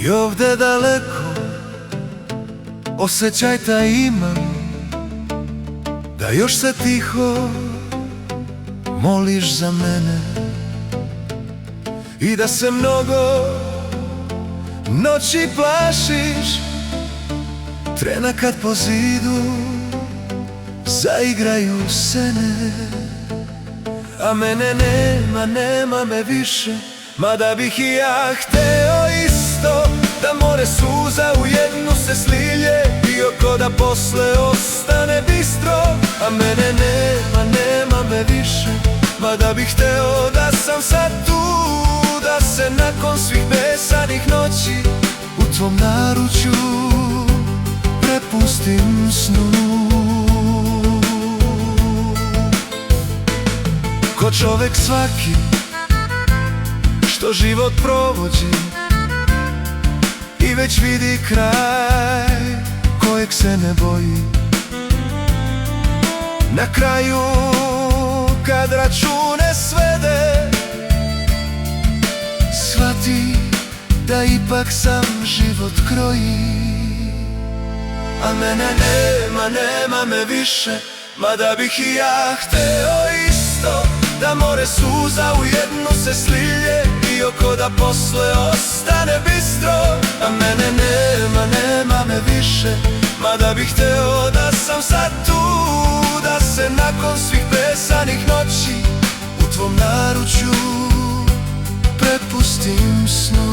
I ovde daleko osjećaj taj imam, da još se tiho moliš za mene i da se mnogo noći plašiš trena kad po zidu zaigraju sene. A mene nema me više, mada bih i ja hteo isto, da more suza u jednu se slilje i oko da posle ostane bistro. A mene nema me više, mada bih hteo da sam sad tu, da se nakon svih besanih noći u tvom naručju prepustim snu. Ko čovek svaki što život provođi i već vidi kraj kojeg se ne boji, na kraju kad račune svede shvati da ipak sam život kroji. A mene nema me više, mada bih i ja hteo isto, da more suza u jednu se slilje i oko da posle ostane bistro. A mene nema me više, mada bih hteo da sam sad tu, da se nakon svih besanih noći u tvom naručju prepustim snu.